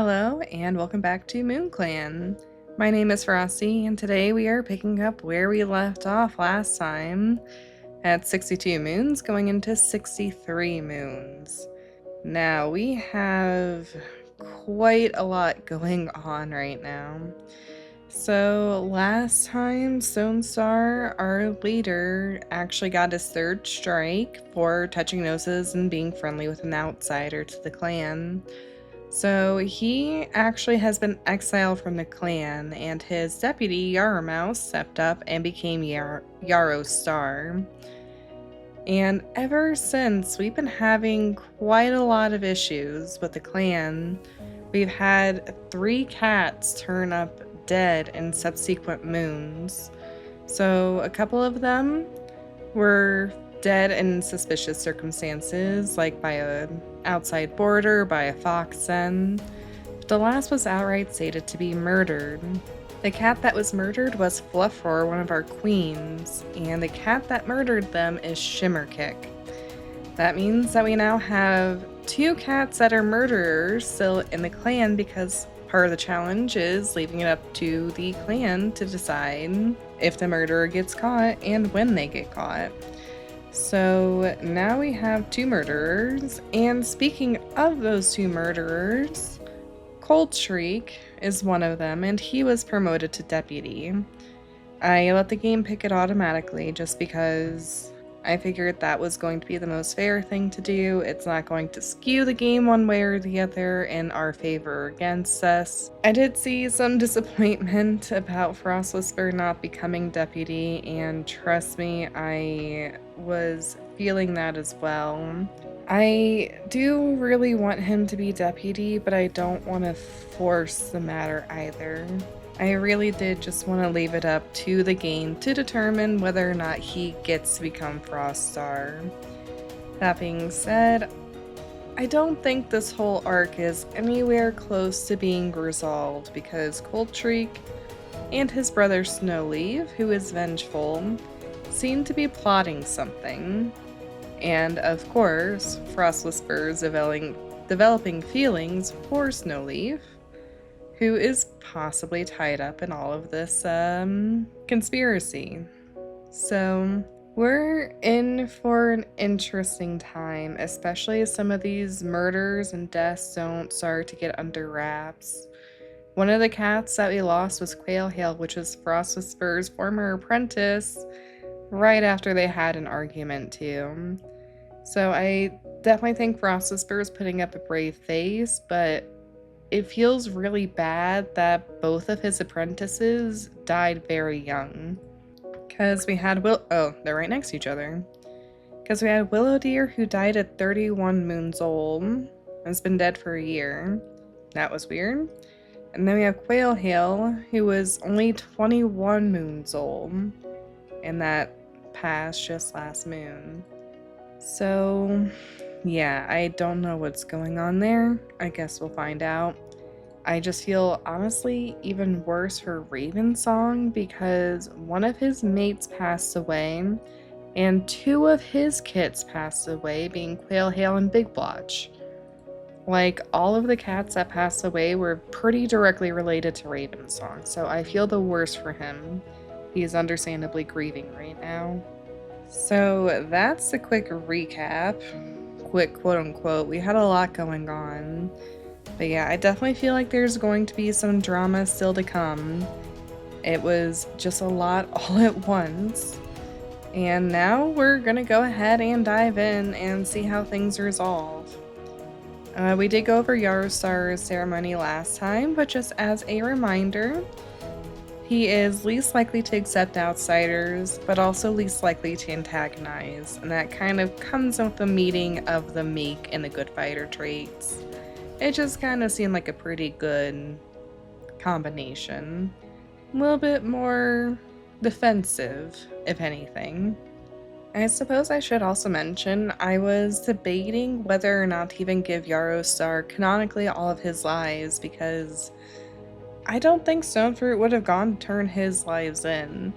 Hello and welcome back to MoonClan. My name is Frosty and today we are picking up where we left off last time at 62 moons going into 63 moons. Now we have quite a lot going on right now. So last time Stone Star, our leader, actually got his third strike for touching noses and being friendly with an outsider to the clan. So he actually has been exiled from the clan, and his deputy, Yarmouse, stepped up and became Yarrow's star. And ever since, we've been having quite a lot of issues with the clan. We've had 3 cats turn up dead in subsequent moons. So a couple of them were dead in suspicious circumstances, like by an outside boarder, by a fox den. But the last was outright stated to be murdered. The cat that was murdered was Fluffer, one of our queens, and the cat that murdered them is Shimmerkick. That means that we now have 2 cats that are murderers still in the clan, because part of the challenge is leaving it up to the clan to decide if the murderer gets caught and when they get caught. So now we have 2 murderers, and speaking of those 2 murderers, Cold Shriek is one of them, and he was promoted to deputy. I let the game pick it automatically just because I figured that was going to be the most fair thing to do. It's not going to skew the game one way or the other in our favor or against us. I did see some disappointment about Frost Whisper not becoming deputy, and trust me, I was feeling that as well. I do really want him to be deputy, but I don't want to force the matter either. I really did just want to leave it up to the game to determine whether or not he gets to become Frost Star. That being said, I don't think this whole arc is anywhere close to being resolved, because Cold Shriek and his brother Snowleaf, who is vengeful, seem to be plotting something. And of course, Frost Whisper's developing feelings for Snowleaf, who is possibly tied up in all of this conspiracy. So we're in for an interesting time, especially as some of these murders and deaths don't start to get under wraps. One of the cats that we lost was Quailhail, which was Frost Whisper's former apprentice, right after they had an argument too. So I definitely think Frost Whisper is putting up a brave face, but it feels really bad that both of his apprentices died very young. Because we had they're right next to each other. Because we had Willow Deer, who died at 31 moons old and has been dead for a year. That was weird. And then we have Quailhail, who was only 21 moons old, and that passed just last moon. So yeah, I don't know what's going on there. I guess we'll find out. I just feel honestly even worse for Ravensong, because one of his mates passed away and 2 of his kits passed away, being Quailhail and Big Blotch. Like, all of the cats that passed away were pretty directly related to Ravensong, so I feel the worst for him. He is understandably grieving right now. So that's a quick recap. Quick quote unquote. We had a lot going on. But yeah, I definitely feel like there's going to be some drama still to come. It was just a lot all at once. And now we're gonna go ahead and dive in and see how things resolve. We did go over Yarostar's ceremony last time, but just as a reminder, he is least likely to accept outsiders, but also least likely to antagonize, and that kind of comes with the meeting of the meek and the good fighter traits. It just kind of seemed like a pretty good combination. A little bit more defensive, if anything. I suppose I should also mention, I was debating whether or not to even give Yarostar canonically all of his lives, because I don't think Stonefruit would have gone to turn his lives in.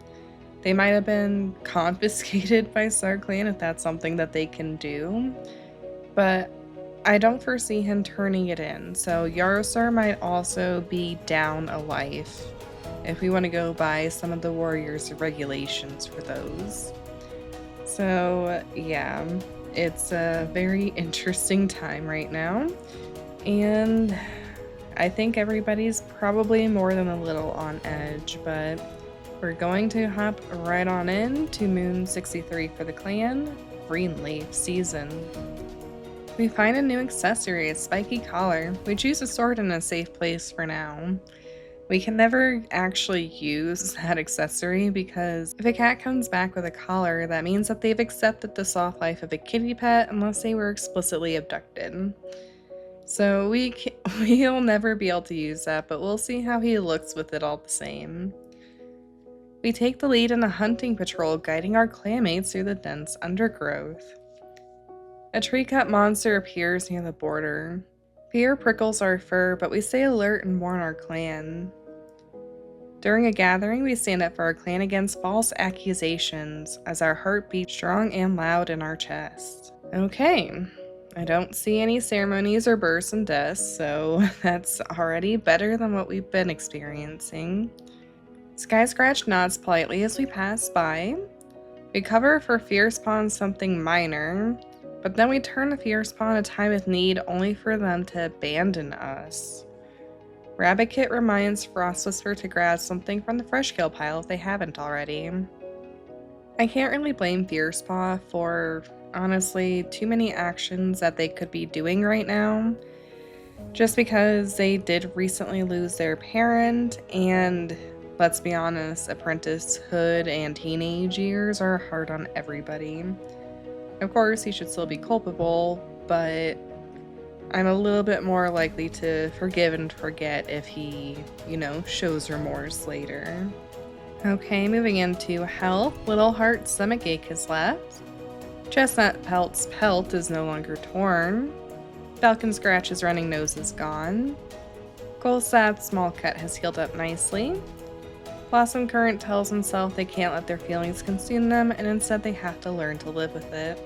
They might have been confiscated by StarClan if that's something that they can do, but I don't foresee him turning it in, so Yarosar might also be down a life if we want to go by some of the warriors' regulations for those. So yeah, it's a very interesting time right now, and I think everybody's probably more than a little on edge, but we're going to hop right on in to Moon 63 for the clan, Greenleaf season. We find a new accessory, a spiky collar. We choose a sword in a safe place for now. We can never actually use that accessory because if a cat comes back with a collar, that means that they've accepted the soft life of a kitty pet unless they were explicitly abducted. So we'll never be able to use that, but we'll see how he looks with it all the same. We take the lead in a hunting patrol, guiding our clanmates through the dense undergrowth. A tree-cut monster appears near the border. Fear prickles our fur, but we stay alert and warn our clan. During a gathering, we stand up for our clan against false accusations as our heart beats strong and loud in our chest. Okay, I don't see any ceremonies or births and deaths, so that's already better than what we've been experiencing. Sky Scratch nods politely as we pass by. We cover for fear spawn something minor, but then we turn the fear spawn a time of need only for them to abandon us. Rabbit Kit reminds Frost Whisper to grab something from the fresh kill pile if they haven't already. I can't really blame Fearspaw for, honestly, too many actions that they could be doing right now, just because they did recently lose their parent, and let's be honest, apprenticehood and teenage years are hard on everybody. Of course, he should still be culpable, but I'm a little bit more likely to forgive and forget if he, shows remorse later. Okay, moving into health. Little Heart's stomachache has left. Chestnut Pelt's pelt is no longer torn. Falcon Scratch's running nose is gone. Golsad's small cut has healed up nicely. Blossom Current tells himself they can't let their feelings consume them, and instead they have to learn to live with it.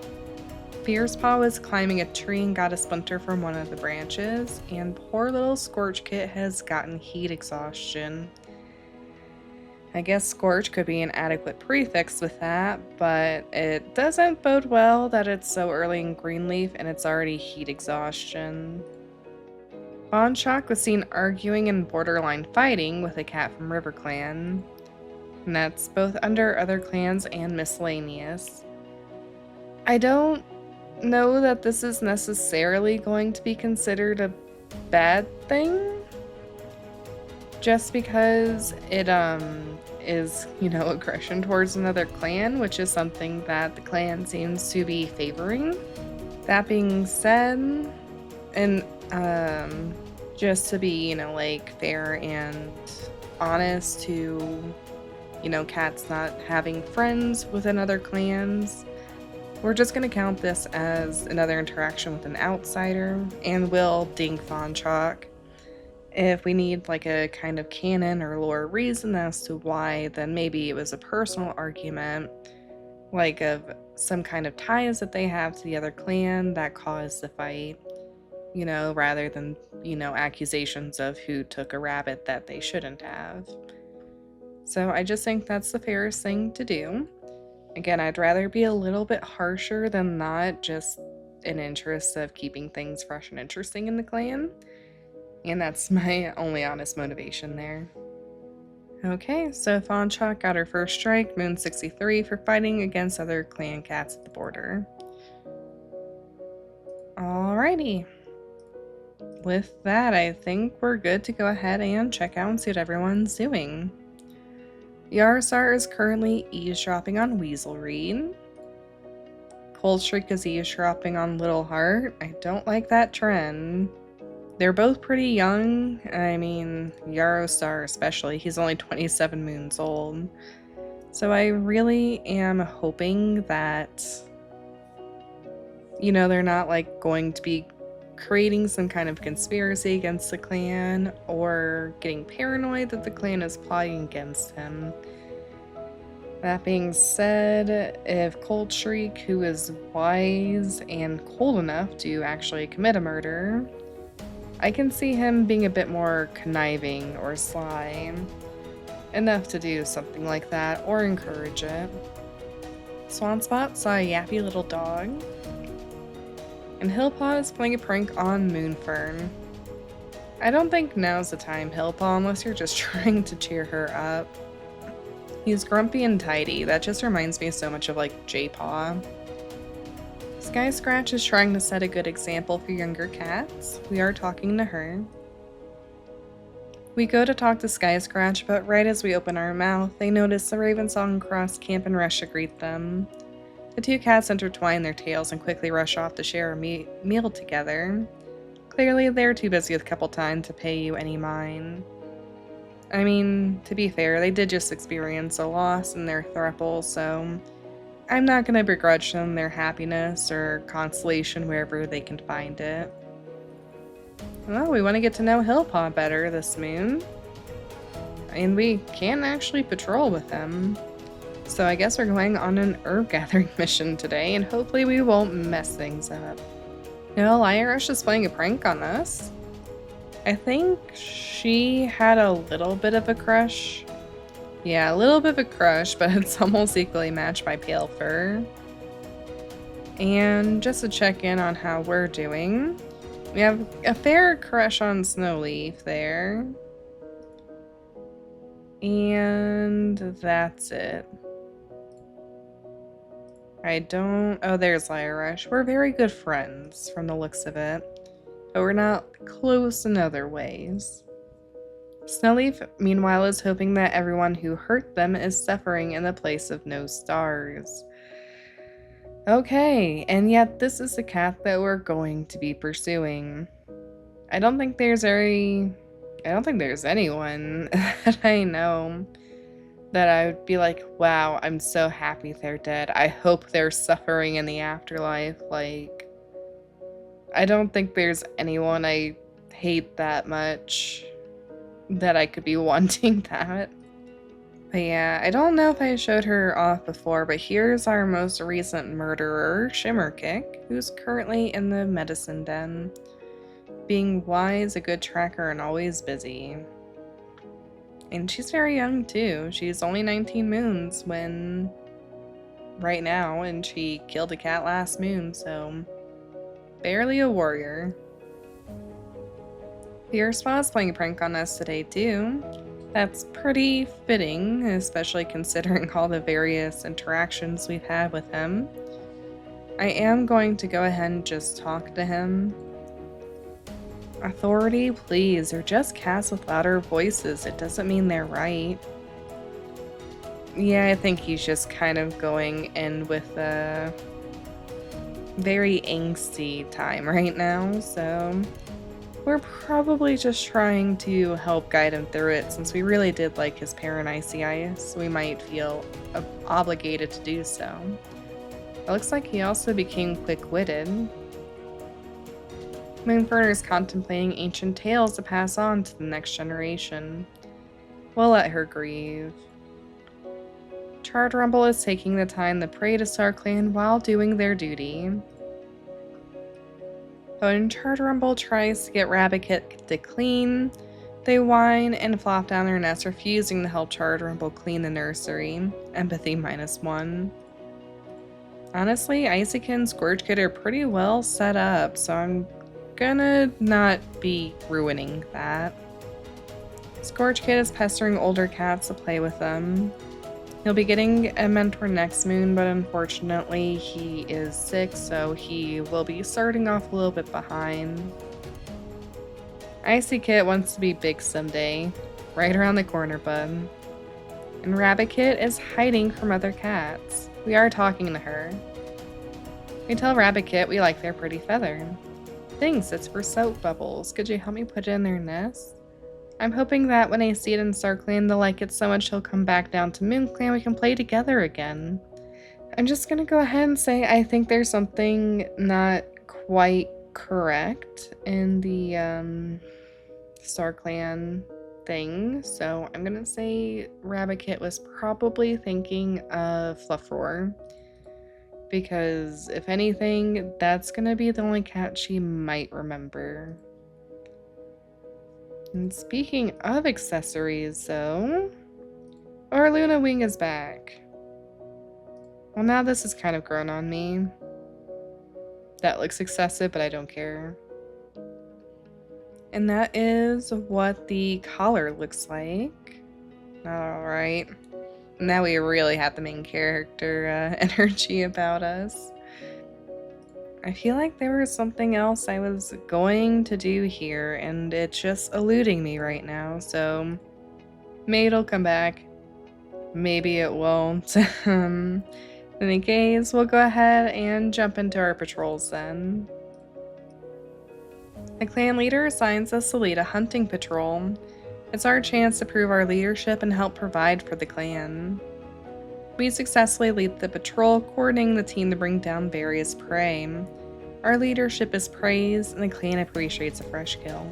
Fearspaw was climbing a tree and got a splinter from one of the branches, and poor little Scorch Kit has gotten heat exhaustion. I guess Scorch could be an adequate prefix with that, but it doesn't bode well that it's so early in Greenleaf and it's already heat exhaustion. Bonshock was seen arguing and borderline fighting with a cat from River Clan, and that's both under other clans and miscellaneous. I don't know that this is necessarily going to be considered a bad thing, just because it is, aggression towards another clan, which is something that the clan seems to be favoring. That being said, and just to be, fair and honest to, cats not having friends within other clans, we're just going to count this as another interaction with an outsider, and will dink Bonshock. If we need a kind of canon or lore reason as to why, then maybe it was a personal argument, of some kind of ties that they have to the other clan that caused the fight, rather than, accusations of who took a rabbit that they shouldn't have. So I just think that's the fairest thing to do. Again, I'd rather be a little bit harsher than not, just in interest of keeping things fresh and interesting in the clan. And that's my only honest motivation there. Okay, so Bonshock got her first strike, Moon 63, for fighting against other clan cats at the border. Alrighty. With that, I think we're good to go ahead and check out and see what everyone's doing. Yarsar is currently eavesdropping on Weaselreed. Coldstreak is eavesdropping on Little Heart. I don't like that trend. They're both pretty young. I mean, Yarostar especially. He's only 27 moons old. So I really am hoping that, they're not going to be creating some kind of conspiracy against the clan or getting paranoid that the clan is plotting against him. That being said, if Cold Shriek, who is wise and cold enough to actually commit a murder, I can see him being a bit more conniving or sly, enough to do something like that or encourage it. Swanspot saw a yappy little dog, and Hillpaw is playing a prank on Moonfern. I don't think now's the time, Hillpaw, unless you're just trying to cheer her up. He's grumpy and tidy. That just reminds me so much of like J-Paw. Sky Scratch is trying to set a good example for younger cats. We are talking to her. We go to talk to Sky Scratch, but right as we open our mouth, they notice the Ravensong Cross camp and rush to greet them. The two cats intertwine their tails and quickly rush off to share a meal together. Clearly, they're too busy with couple time to pay you any mind. I mean, to be fair, they did just experience a loss in their throuple, so I'm not going to begrudge them their happiness or consolation wherever they can find it. Well, we want to get to know Hillpaw better this moon. And we can actually patrol with him. So I guess we're going on an herb gathering mission today, and hopefully we won't mess things up. No, Irish is playing a prank on us. I think she had a little bit of a crush. Yeah, a little bit of a crush, but it's almost equally matched by Pale Fur. And just to check in on how we're doing, we have a fair crush on Snowleaf there. And that's it. Oh, there's Irish. We're very good friends from the looks of it, but we're not close in other ways. Snowleaf, meanwhile, is hoping that everyone who hurt them is suffering in the place of no stars. Okay, and yet this is the cat that we're going to be pursuing. I don't think there's anyone that I know that I would be like, wow, I'm so happy they're dead. I hope they're suffering in the afterlife. Like, I don't think there's anyone I hate that much that I could be wanting that. But yeah, I don't know if I showed her off before, but here's our most recent murderer, Shimmerkick, who's currently in the medicine den. Being wise, a good tracker, and always busy. And she's very young too. She's only 19 moons right now, and she killed a cat last moon, so barely a warrior. Fearspaw's playing a prank on us today too. That's pretty fitting, especially considering all the various interactions we've had with him. I am going to go ahead and just talk to him. Authority, please. They're just cats with louder voices. It doesn't mean they're right. Yeah, I think he's just kind of going in with a very angsty time right now, so we're probably just trying to help guide him through it, since we really did like his Paranaceae, so we might feel obligated to do so. It looks like he also became quick-witted. Moonfern is contemplating ancient tales to pass on to the next generation. We'll let her grieve. Charred Rumble is taking the time to pray to StarClan while doing their duty. When Charred Rumble tries to get Rabbit to clean, they whine and flop down their nest, refusing to help Charred Rumble clean the nursery. Empathy -1. Honestly, Icy and Scourge Kid are pretty well set up, so I'm gonna not be ruining that. Scourge Kid is pestering older cats to play with them. He'll be getting a mentor next moon, but unfortunately he is sick, so he will be starting off a little bit behind. Icy Kit wants to be big someday, right around the corner, bud. And Rabbit Kit is hiding from other cats. We are talking to her. We tell Rabbit Kit we like their pretty feather. Thanks, it's for soap bubbles. Could you help me put it in their nest? I'm hoping that when I see it in StarClan, they'll like it so much he'll come back down to MoonClan, we can play together again. I'm just gonna go ahead and say I think there's something not quite correct in the StarClan thing, so I'm gonna say Rabbit Kit was probably thinking of Fluffroar, because if anything, that's gonna be the only cat she might remember. And speaking of accessories, though, our Luna Wing is back. Well, now this has kind of grown on me. That looks excessive, but I don't care. And that is what the collar looks like. Alright. Now we really have the main character energy about us. I feel like there was something else I was going to do here, and it's just eluding me right now, so maybe it'll come back. Maybe it won't. In any case, we'll go ahead and jump into our patrols then. The clan leader assigns us to lead a hunting patrol. It's our chance to prove our leadership and help provide for the clan. We successfully lead the patrol, coordinating the team to bring down various prey. Our leadership is praised, and the clan appreciates a fresh kill.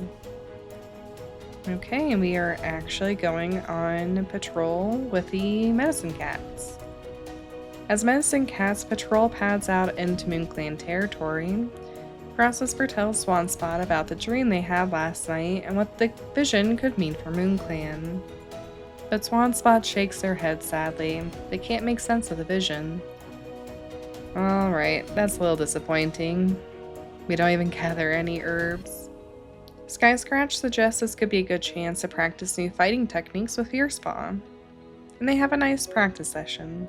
Okay, and we are actually going on patrol with the medicine cats. As medicine cats patrol paths out into MoonClan territory, Prosperous tells Swanspot about the dream they had last night and what the vision could mean for MoonClan. But Swanspot shakes their head sadly. They can't make sense of the vision. Alright, that's a little disappointing. We don't even gather any herbs. Sky Scratch suggests this could be a good chance to practice new fighting techniques with Fearspaw. And they have a nice practice session.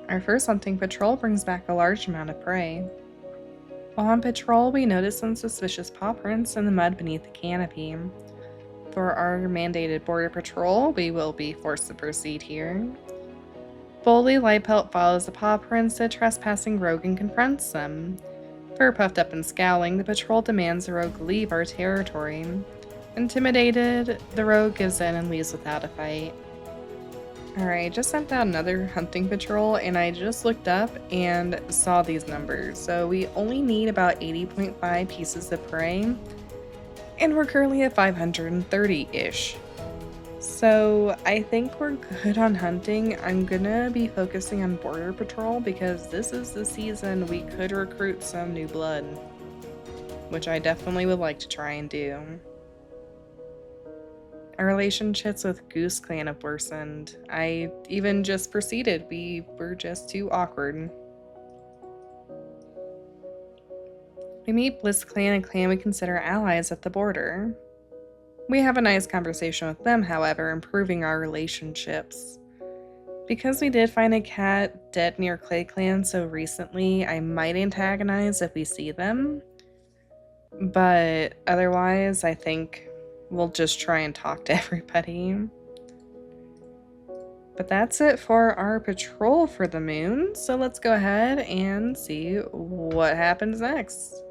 Our first hunting patrol brings back a large amount of prey. While on patrol, we notice some suspicious paw prints in the mud beneath the canopy. For our mandated border patrol, we will be forced to proceed here. Boldly, Lightpelt follows the paw prints to a trespassing rogue and confronts them. Fur puffed up and scowling, the patrol demands the rogue leave our territory. Intimidated, the rogue gives in and leaves without a fight. Alright, just sent out another hunting patrol, and I just looked up and saw these numbers. So we only need about 80.5 pieces of prey, and we're currently at 530-ish. So I think we're good on hunting. I'm gonna be focusing on border patrol because this is the season we could recruit some new blood, which I definitely would like to try and do. Our relationships with Goose Clan have worsened. I even just proceeded. We were just too awkward. We meet Bliss Clan, a clan we consider allies at the border. We have a nice conversation with them, however, improving our relationships. Because we did find a cat dead near Clay Clan so recently, I might antagonize if we see them. But otherwise, I think we'll just try and talk to everybody. But that's it for our patrol for the moon, so let's go ahead and see what happens next.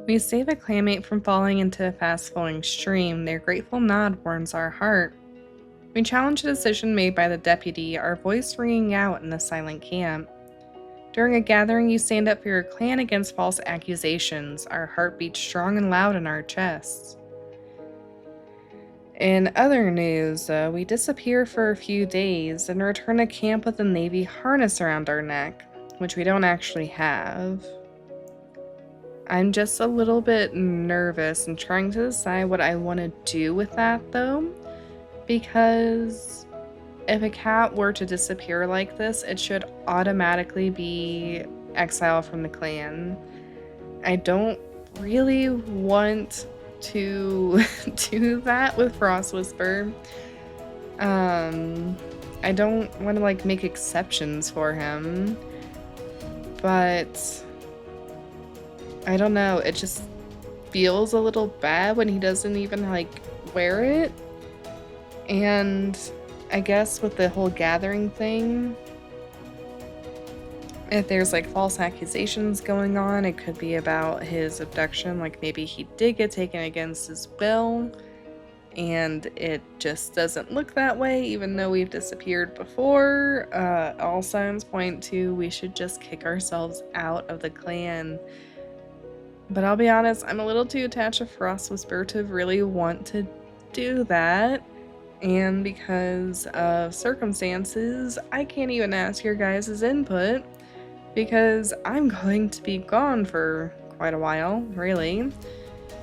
We save a clanmate from falling into a fast-flowing stream. Their grateful nod warms our heart. We challenge a decision made by the deputy, our voice ringing out in the silent camp. During a gathering, you stand up for your clan against false accusations. Our heart beats strong and loud in our chests. In other news, we disappear for a few days and return to camp with a Navy harness around our neck, which we don't actually have. I'm just a little bit nervous and trying to decide what I want to do with that, though, because if a cat were to disappear like this, it should automatically be exiled from the clan. I don't really want to do that with Frost Whisper. I don't want to like make exceptions for him, but I don't know, it just feels a little bad when he doesn't even like wear it. And I guess with the whole gathering thing, if there's like false accusations going on, it could be about his abduction, like maybe he did get taken against his will and it just doesn't look that way even though we've disappeared before. All signs point to we should just kick ourselves out of the clan. But I'll be honest, I'm a little too attached to Frost Whisper to really want to do that. And because of circumstances, I can't even ask your guys' input because I'm going to be gone for quite a while, really.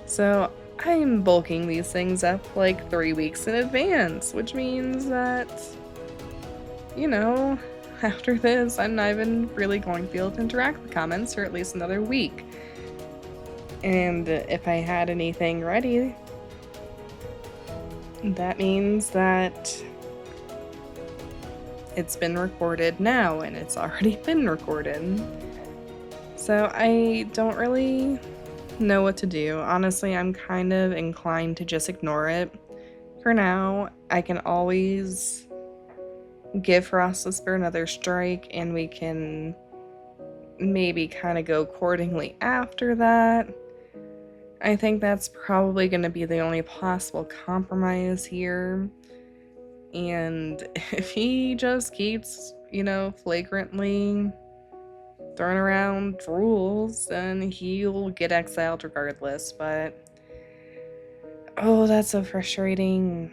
So I'm bulking these things up like 3 weeks in advance, which means that, you know, after this, I'm not even really going to be able to interact with comments for at least another week. And if I had anything ready, that means that it's been recorded now, and it's already been recorded. So I don't really know what to do. Honestly, I'm kind of inclined to just ignore it. For now, I can always give Frost Whisper another strike, and we can maybe kind of go accordingly after that. I think that's probably going to be the only possible compromise here. And if he just keeps, flagrantly throwing around rules, then he'll get exiled regardless. But, oh, that's so frustrating.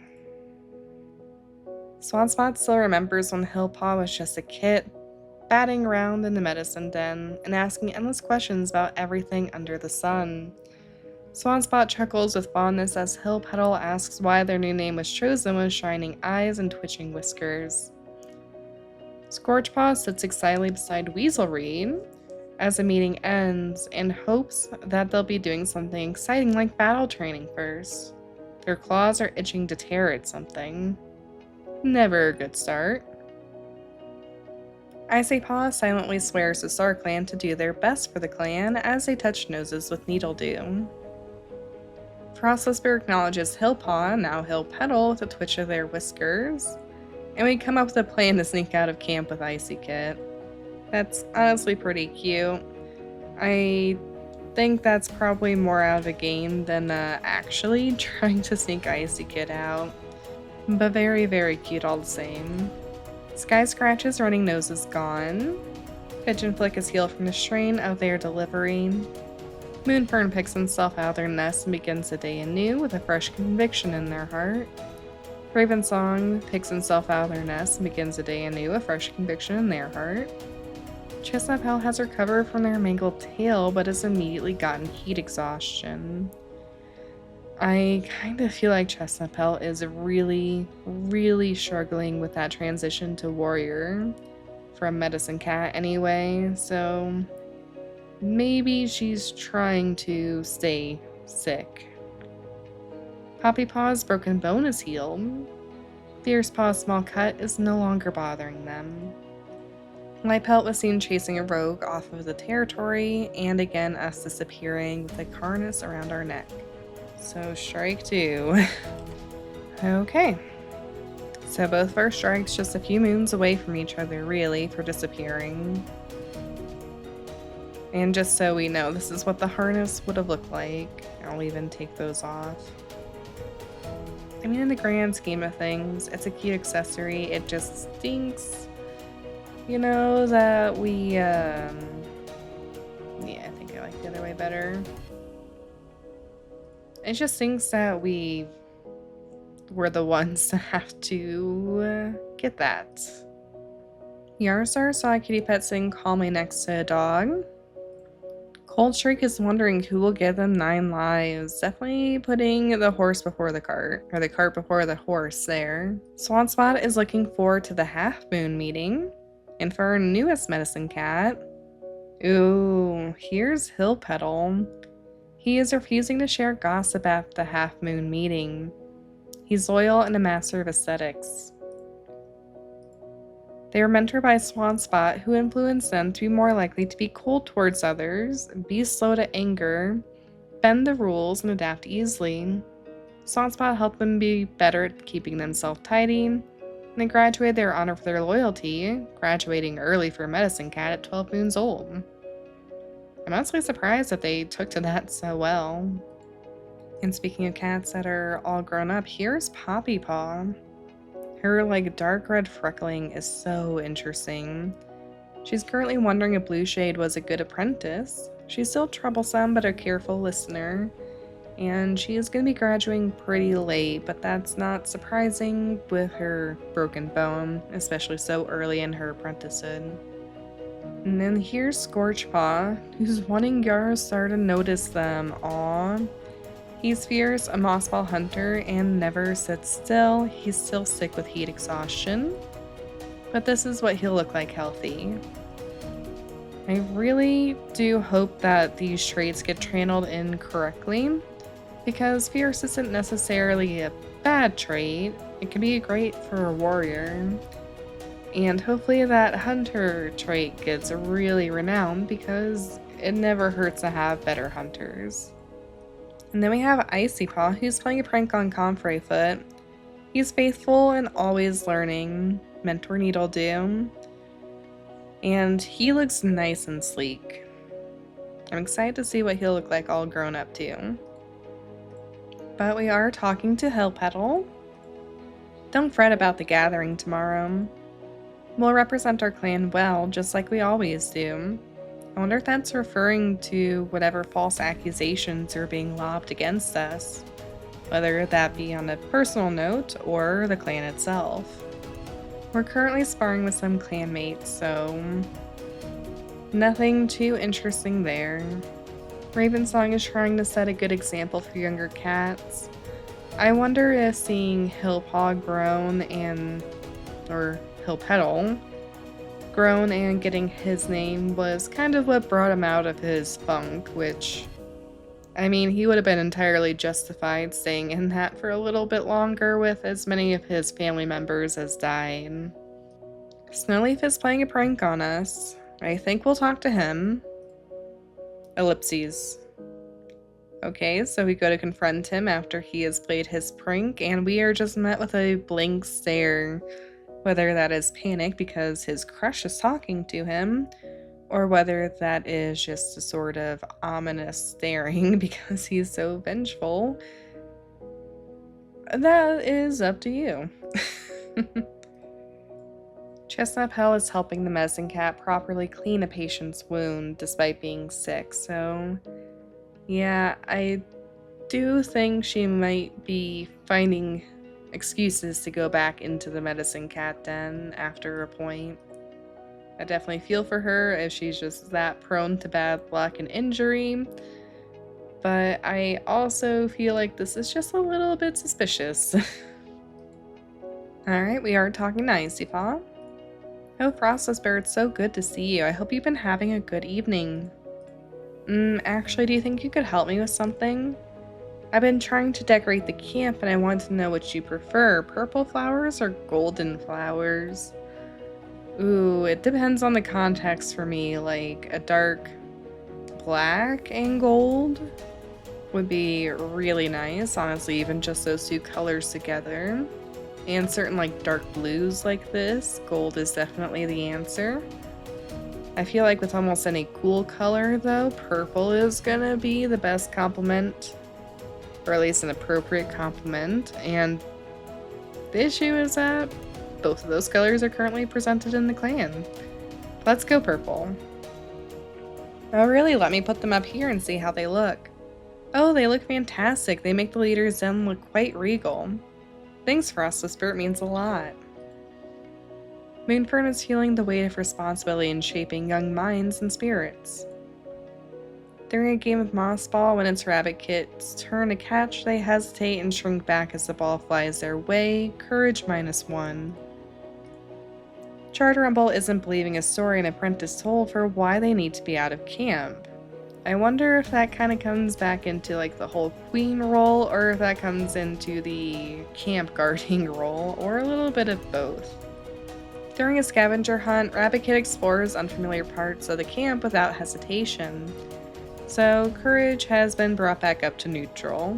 Swanspot still remembers when Hillpaw was just a kid, batting around in the medicine den and asking endless questions about everything under the sun. Swanspot chuckles with fondness as Hill Petal asks why their new name was chosen with shining eyes and twitching whiskers. Scorchpaw sits excitedly beside Weaselreed as the meeting ends and hopes that they'll be doing something exciting like battle training first. Their claws are itching to tear at something. Never a good start. Icy Paw silently swears to StarClan to do their best for the clan as they touch noses with Needledew. Frost Whisper acknowledges Hillpaw, now Hill Petal, with a twitch of their whiskers, and we come up with a plan to sneak out of camp with Icy Kit. That's honestly pretty cute. I think that's probably more out of a game than actually trying to sneak Icy Kit out, but very, very cute all the same. Sky Scratch's running nose is gone. Pigeon Flick is healed from the strain of their delivery. Moonfern picks himself out of their nest and begins the day anew with a fresh conviction in their heart. Ravensong picks himself out of their nest and begins the day anew with a fresh conviction in their heart. Chestnut Pell has recovered from their mangled tail but has immediately gotten heat exhaustion. I kind of feel like Chestnut Pell is really, really struggling with that transition to warrior from Medicine Cat anyway, so maybe she's trying to stay sick. Poppy Paw's broken bone is healed. Fierce Paw's small cut is no longer bothering them. Lightpelt was seen chasing a rogue off of the territory, and again us disappearing with a harness around our neck. So strike 2. Okay. So both of our strikes just a few moons away from each other, really, for disappearing. And just so we know, this is what the harness would have looked like. I'll even take those off. I mean, in the grand scheme of things, it's a cute accessory. It just stinks, that we, yeah, I think I like the other way better. It just thinks that we were the ones to have to get that. Yarsar saw a kitty pet sitting calmly next to a dog. Coldstreak is wondering who will give them 9 lives. Definitely putting the horse before the cart, or the cart before the horse there. Swanspot is looking forward to the Half Moon meeting. And for our newest medicine cat, ooh, here's Hill Petal. He is refusing to share gossip at the Half Moon meeting. He's loyal and a master of aesthetics. They were mentored by Swanspot, who influenced them to be more likely to be cold towards others, be slow to anger, bend the rules, and adapt easily. Swanspot helped them be better at keeping themselves tidy, and they graduated their honor for their loyalty, graduating early for a medicine cat at 12 moons old. I'm honestly surprised that they took to that so well. And speaking of cats that are all grown up, here's Poppy Paw. Her dark red freckling is so interesting. She's currently wondering if Blue Shade was a good apprentice. She's still troublesome but a careful listener. and she is going to be graduating pretty late, but that's not surprising with her broken bone, especially so early in her apprenticeship. And then here's Scorchpaw, who's wanting Yarostar to notice them. Aww. He's fierce, a mossball hunter, and never sits still. He's still sick with heat exhaustion, but this is what he'll look like healthy. I really do hope that these traits get channeled in correctly, because fierce isn't necessarily a bad trait. It can be great for a warrior. And hopefully that hunter trait gets really renowned, because it never hurts to have better hunters. And then we have Icy Paw, who's playing a prank on Afoot. He's faithful and always learning. Mentor Needle do. And he looks nice and sleek. I'm excited to see what he'll look like all grown up too. But we are talking to Hill Petal. Don't fret about the gathering tomorrow. We'll represent our clan well, just like we always do. I wonder if that's referring to whatever false accusations are being lobbed against us, whether that be on a personal note or the clan itself. We're currently sparring with some clanmates, so nothing too interesting there. Ravensong is trying to set a good example for younger cats. I wonder if seeing Hillpaw Hillpetal grown and getting his name was kind of what brought him out of his funk, which, I mean, he would have been entirely justified staying in that for a little bit longer with as many of his family members as died. Snowleaf is playing a prank on us. I think we'll talk to him. Ellipses. Okay, so we go to confront him after he has played his prank, and we are just met with a blank stare. Whether that is panic because his crush is talking to him, or whether that is just a sort of ominous staring because he's so vengeful. That is up to you. Chestnut Pell is helping the medicine cat properly clean a patient's wound despite being sick, so yeah, I do think she might be finding excuses to go back into the medicine cat den after a point. I definitely feel for her if she's just that prone to bad luck and injury, but I also feel like this is just a little bit suspicious. Alright, we are talking to Icy Paw. Oh, Frostless Bear, it's so good to see you. I hope you've been having a good evening. Actually, do you think you could help me with something? I've been trying to decorate the camp and I want to know what you prefer, purple flowers or golden flowers? Ooh, it depends on the context for me, like a dark black and gold would be really nice, honestly, even just those two colors together. And certain like dark blues like this, gold is definitely the answer. I feel like with almost any cool color though, purple is gonna be the best complement, or at least an appropriate complement, and the issue is that both of those colors are currently presented in the clan. Let's go purple. Oh really? Let me put them up here and see how they look. Oh, they look fantastic. They make the leader's den look quite regal. Thanks, Frostless Spirit, means a lot. Moonfern is feeling the weight of responsibility in shaping young minds and spirits. During a game of Moss Ball, when it's Rabbit Kit's turn to catch, they hesitate and shrink back as the ball flies their way. Courage -1. Charter Rumble isn't believing a story an apprentice told for why they need to be out of camp. I wonder if that kind of comes back into like the whole queen role, or if that comes into the camp guarding role, or a little bit of both. During a scavenger hunt, Rabbit Kid explores unfamiliar parts of the camp without hesitation. So courage has been brought back up to neutral.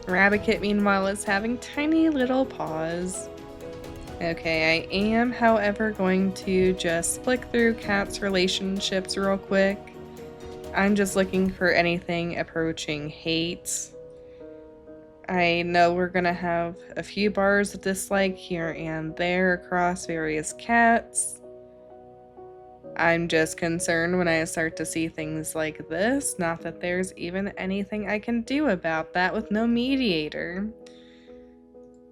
Rabbit Kid, meanwhile, is having tiny little paws. Okay, I am, however, going to just flick through Cat's relationships real quick. I'm just looking for anything approaching hate. I know we're gonna have a few bars of dislike here and there across various cats. I'm just concerned when I start to see things like this, not that there's even anything I can do about that with no mediator.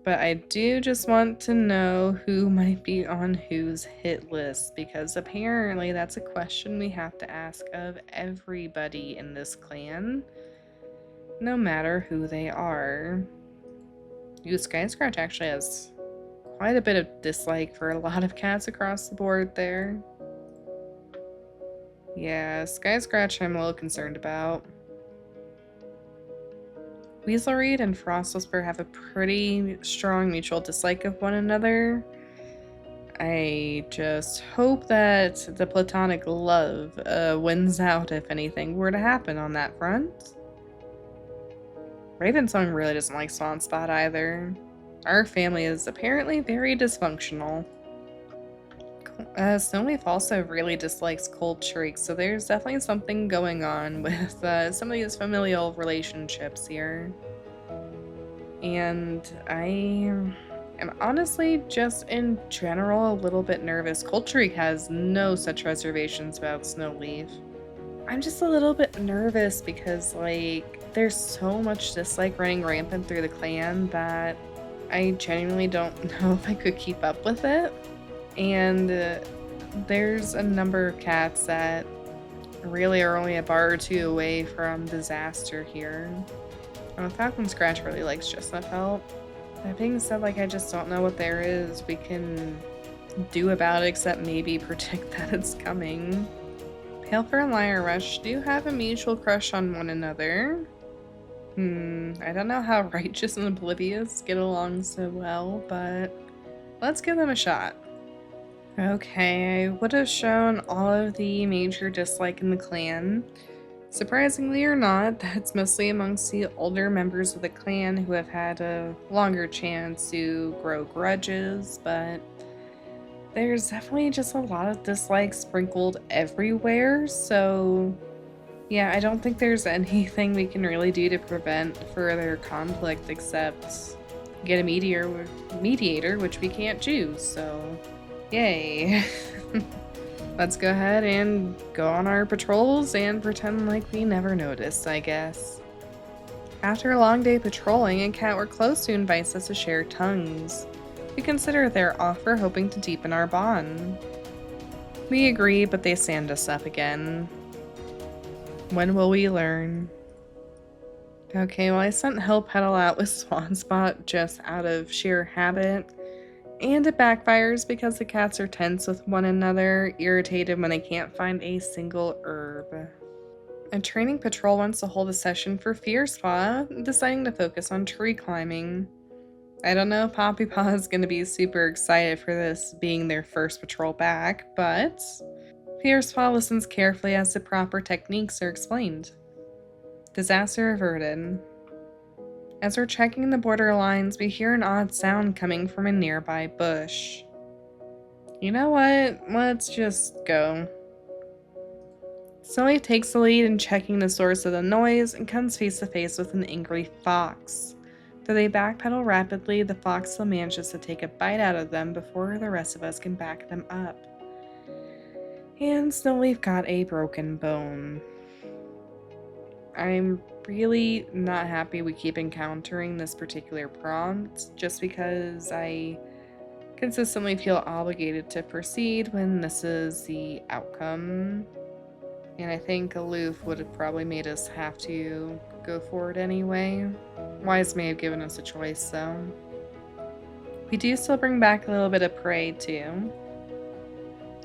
But I do just want to know who might be on whose hit list, because apparently that's a question we have to ask of everybody in this clan, no matter who they are. Ooh, Sky Scratch actually has quite a bit of dislike for a lot of cats across the board there. Yeah, Sky Scratch I'm a little concerned about. Weaselreed and Frost Whisper have a pretty strong mutual dislike of one another. I just hope that the platonic love wins out if anything were to happen on that front. Ravensong really doesn't like Swanspot either. Our family is apparently very dysfunctional. Snowleaf also really dislikes Cold Shriek, so there's definitely something going on with some of these familial relationships here. And I am honestly just in general a little bit nervous. Cold Shriek has no such reservations about Snowleaf. I'm just a little bit nervous because, like, there's so much dislike running rampant through the clan that I genuinely don't know if I could keep up with it. And there's a number of cats that really are only a bar or two away from disaster here. Falcon Scratch really likes Chestnut Felt. That being said, like, I just don't know what there is we can do about it except maybe predict that it's coming. Palefur and Lyre Rush do have a mutual crush on one another. I don't know how Righteous and Oblivious get along so well, but let's give them a shot. Okay, I would have shown all of the major dislike in the clan. Surprisingly or not, that's mostly amongst the older members of the clan who have had a longer chance to grow grudges, but there's definitely just a lot of dislike sprinkled everywhere, so yeah, I don't think there's anything we can really do to prevent further conflict except get a mediator, which we can't choose, so yay. Let's go ahead and go on our patrols and pretend like we never noticed, I guess. After a long day patrolling, a cat we're close to invites us to share tongues. We consider their offer, hoping to deepen our bond. We agree, but they stand us up again. When will we learn? Okay, well, I sent Hellpetal out with Swanspot just out of sheer habit. And it backfires because the cats are tense with one another, irritated when they can't find a single herb. A training patrol wants to hold a session for Fierce Paw, deciding to focus on tree climbing. I don't know if Poppy Paw is going to be super excited for this being their first patrol back, but Fierce Paw listens carefully as the proper techniques are explained. Disaster averted. As we're checking the border lines, we hear an odd sound coming from a nearby bush. You know what? Let's just go. Sully takes the lead in checking the source of the noise and comes face to face with an angry fox. Though they backpedal rapidly, the fox still manages to take a bite out of them before the rest of us can back them up. And Snowleaf got a broken bone. I'm really not happy we keep encountering this particular prompt, just because I consistently feel obligated to proceed when this is the outcome. And I think Aloof would have probably made us have to go forward anyway. Wise may have given us a choice, though. We do still bring back a little bit of prey, too.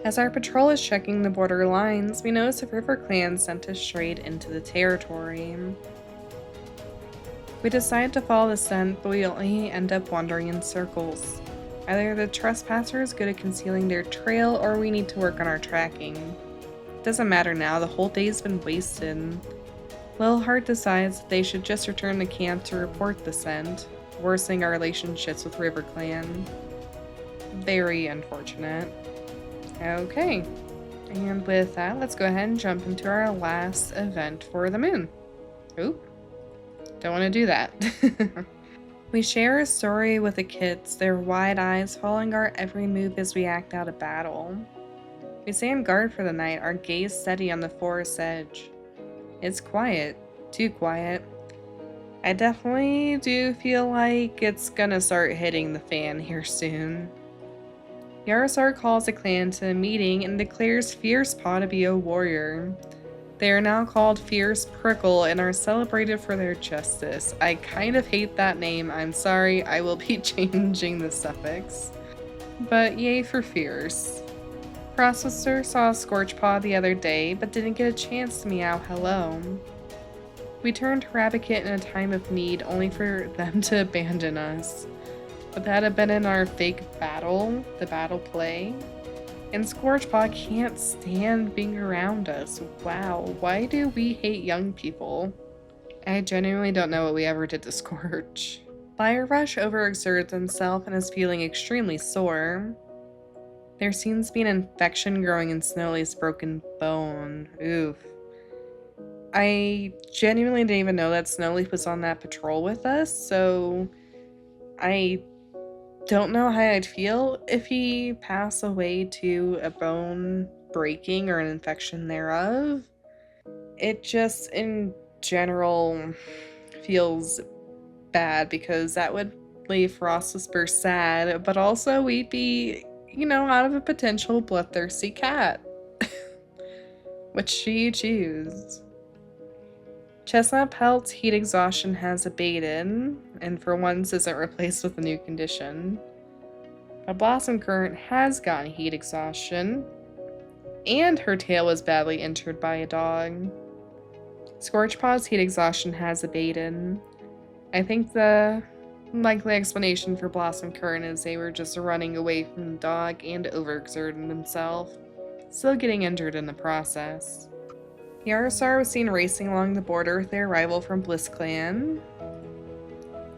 As our patrol is checking the border lines, we notice a river clan sent us straight into the territory. We decide to follow the scent, but we only end up wandering in circles. Either the trespasser is good at concealing their trail, or we need to work on our tracking. It doesn't matter now, the whole day's been wasted. Littleheart decides that they should just return to camp to report the scent, worsening our relationships with River Clan. Very unfortunate. Okay, and with that, let's go ahead and jump into our last event for the moon. Oop, don't want to do that. We share a story with the kids, their wide eyes following our every move as we act out a battle. We stand guard for the night, our gaze steady on the forest's edge. It's quiet. Too quiet. I definitely do feel like it's gonna start hitting the fan here soon. Yarosar calls the clan to a meeting and declares Fierce Paw to be a warrior. They are now called Fierce Prickle and are celebrated for their justice. I kind of hate that name, I'm sorry, I will be changing the suffix. But yay for Fierce. Prosperous saw Scorchpaw the other day, but didn't get a chance to meow hello. We turned to Rabbit in a time of need, only for them to abandon us. Would that have been in our fake battle, the battle play? And Scorchpaw can't stand being around us. Wow, why do we hate young people? I genuinely don't know what we ever did to Scorch. Fire Rush overexerts himself and is feeling extremely sore. There seems to be an infection growing in Snowleaf's broken bone. Oof. I genuinely didn't even know that Snowleaf was on that patrol with us, so I don't know how I'd feel if he passed away to a bone breaking or an infection thereof. It just, in general, feels bad because that would leave Frost Whisper sad, but also we'd be, out of a potential bloodthirsty cat. Which do you choose? Chestnut Pelt's heat exhaustion has abated, and for once isn't replaced with a new condition. But Blossom Current has gotten heat exhaustion, and her tail was badly injured by a dog. Scorchpaw's heat exhaustion has abated. I think the likely explanation for Blossom Current is they were just running away from the dog and overexerting themselves, still getting injured in the process. Yarosar was seen racing along the border with their rival from BlizzClan.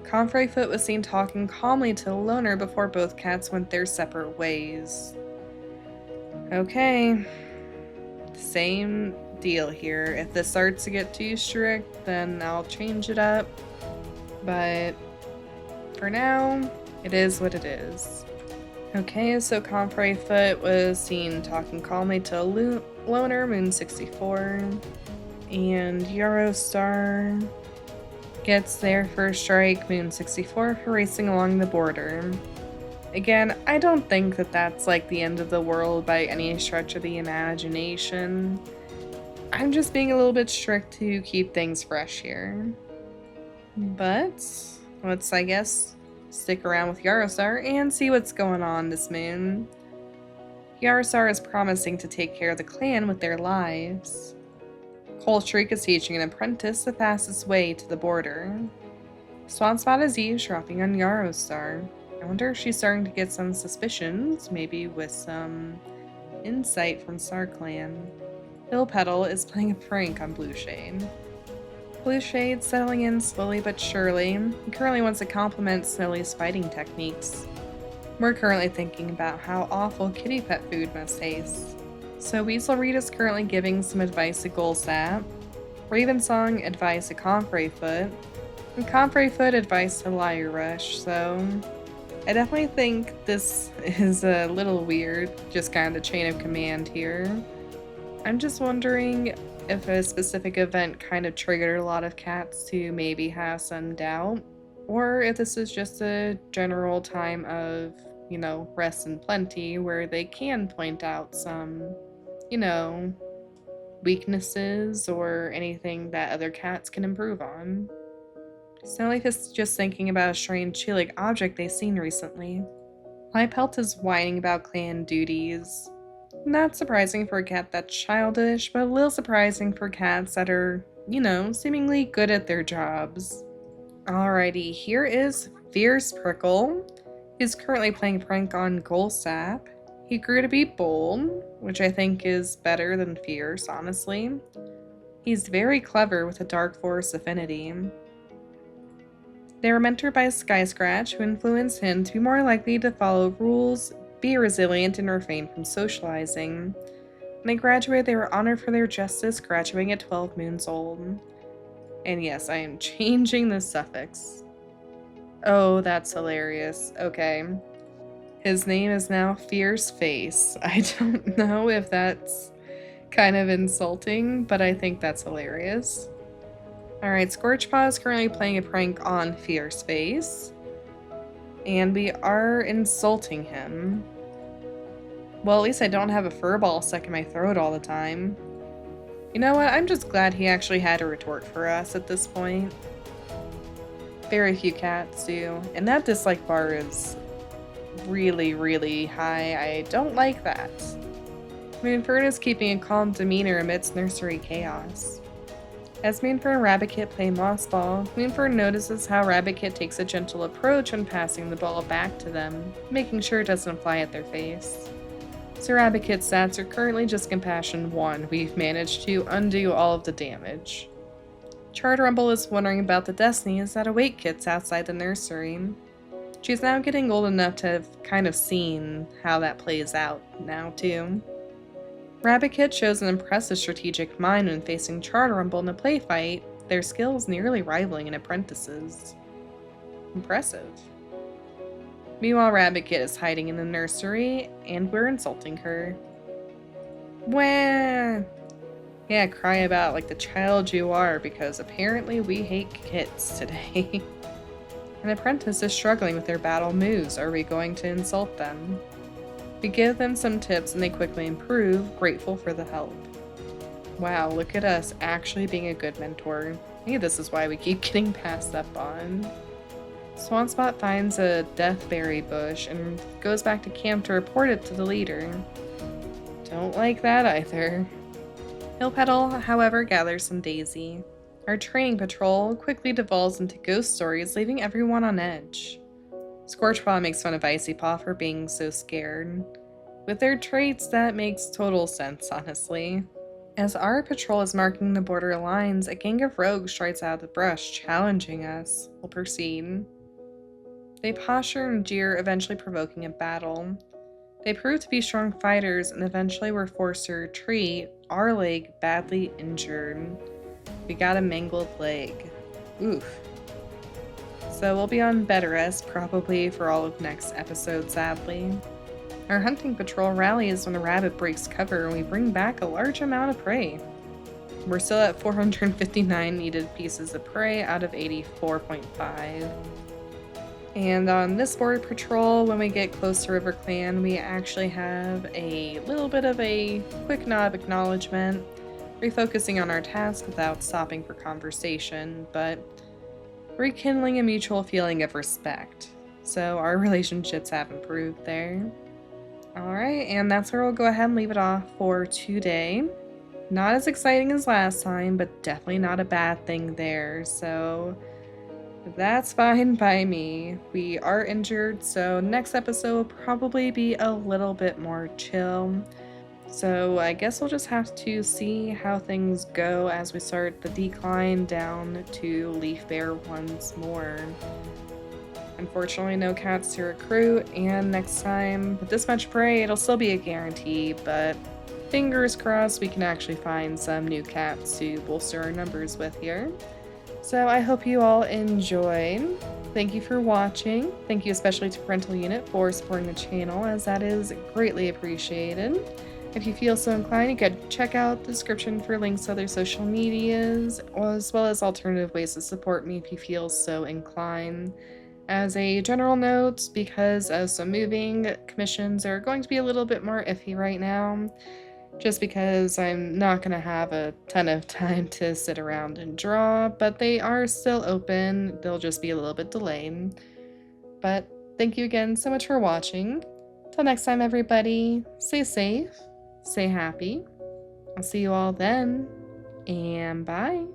Foot was seen talking calmly to a loner before both cats went their separate ways. Okay, same deal here. If this starts to get too strict, then I'll change it up. But for now, it is what it is. Okay, so Foot was seen talking calmly to a loner, Moon64, and Eurostar gets their first strike, Moon64, for racing along the border. Again, I don't think that that's like the end of the world by any stretch of the imagination. I'm just being a little bit strict to keep things fresh here. But let's, I guess, stick around with Yarosar and see what's going on this moon. Yarosar is promising to take care of the clan with their lives. Coldstreak is teaching an apprentice the fastest way to the border. Swanspot is eavesdropping on Yarosar. I wonder if she's starting to get some suspicions, maybe with some insight from StarClan. Hill Petal is playing a prank on Blueshade. Blueshade's settling in slowly but surely. He currently wants to compliment Snowleaf's fighting techniques. We're currently thinking about how awful kitty pet food must taste. So Weaselreed is currently giving some advice to Golsap, Ravensong advice to Foot, and Foot advice to Liar Rush, so I definitely think this is a little weird, just kind of the chain of command here. I'm just wondering if a specific event kind of triggered a lot of cats to maybe have some doubt, or if this is just a general time of, rest and plenty where they can point out some, weaknesses or anything that other cats can improve on. Snowleaf is just thinking about a strange Chilik object they've seen recently. Liepelt is whining about clan duties. Not surprising for a cat that's childish, but a little surprising for cats that are, seemingly good at their jobs. Alrighty, here is Fierce Prickle. He's currently playing prank on Golsap. He grew to be bold, which I think is better than fierce, honestly. He's very clever with a dark forest affinity. They were mentored by Sky Scratch, who influenced him to be more likely to follow rules, be resilient, and refrain from socializing. When they graduated, they were honored for their justice, graduating at 12 moons old. And yes, I am changing the suffix. Oh, that's hilarious. Okay. His name is now Fierce Face. I don't know if that's kind of insulting, but I think that's hilarious. Alright, Scorchpaw is currently playing a prank on Fierce Face. And we are insulting him. Well, at least I don't have a fur ball stuck in my throat all the time. You know what? I'm just glad he actually had a retort for us at this point. Very few cats do. And that dislike bar is really, really high. I don't like that. Moonfern is keeping a calm demeanor amidst nursery chaos. As Moonfern and Rabbitkit play moss ball, Moonfern notices how Rabbitkit takes a gentle approach when passing the ball back to them, making sure it doesn't fly at their face. So Rabbitkit's stats are currently just Compassion 1. We've managed to undo all of the damage. Chartrumble is wondering about the destinies that await kits outside the nursery. She's now getting old enough to have kind of seen how that plays out now too. Rabbitkit shows an impressive strategic mind when facing Chartrumble in a play fight, their skills nearly rivaling an apprentice's. Impressive. Meanwhile, Rabbitkit is hiding in the nursery, and we're insulting her. Wah! Yeah, cry about like the child you are, because apparently we hate kits today. An apprentice is struggling with their battle moves. Are we going to insult them? We give them some tips and they quickly improve, grateful for the help. Wow, look at us actually being a good mentor. Maybe this is why we keep getting passed up on. Swanspot finds a deathberry bush and goes back to camp to report it to the leader. Don't like that either. Hillpetal, however, gathers some daisy. Our training patrol quickly devolves into ghost stories, leaving everyone on edge. Scorchpaw makes fun of Icypaw for being so scared. With their traits, that makes total sense, honestly. As our patrol is marking the border lines, a gang of rogues strides out of the brush, challenging us. We'll proceed. They posture and jeer, eventually provoking a battle. They prove to be strong fighters and eventually were forced to retreat, our leg badly injured. We got a mangled leg. Oof. So we'll be on bed rest probably for all of next episode, sadly. Our hunting patrol rallies when a rabbit breaks cover and we bring back a large amount of prey. We're still at 459 needed pieces of prey out of 84.5. And on this border patrol, when we get close to RiverClan, we actually have a little bit of a quick nod of acknowledgement, refocusing on our task without stopping for conversation, but rekindling a mutual feeling of respect. So our relationships have improved there. Alright, and that's where we'll go ahead and leave it off for today. Not as exciting as last time, but definitely not a bad thing there, so that's fine by me. We are injured, so next episode will probably be a little bit more chill. So I guess we'll just have to see how things go as we start the decline down to Leaf Bear once more. Unfortunately, no cats to recruit, and next time, with this much prey, it'll still be a guarantee, but fingers crossed we can actually find some new cats to bolster our numbers with here. So I hope you all enjoyed. Thank you for watching. Thank you especially to Parental Unit for supporting the channel, as that is greatly appreciated. If you feel so inclined, you could check out the description for links to other social medias, as well as alternative ways to support me if you feel so inclined. As a general note, because of some moving, commissions are going to be a little bit more iffy right now, just because I'm not going to have a ton of time to sit around and draw, but they are still open. They'll just be a little bit delayed. But thank you again so much for watching. Till next time, everybody, stay safe, stay happy. I'll see you all then, and bye.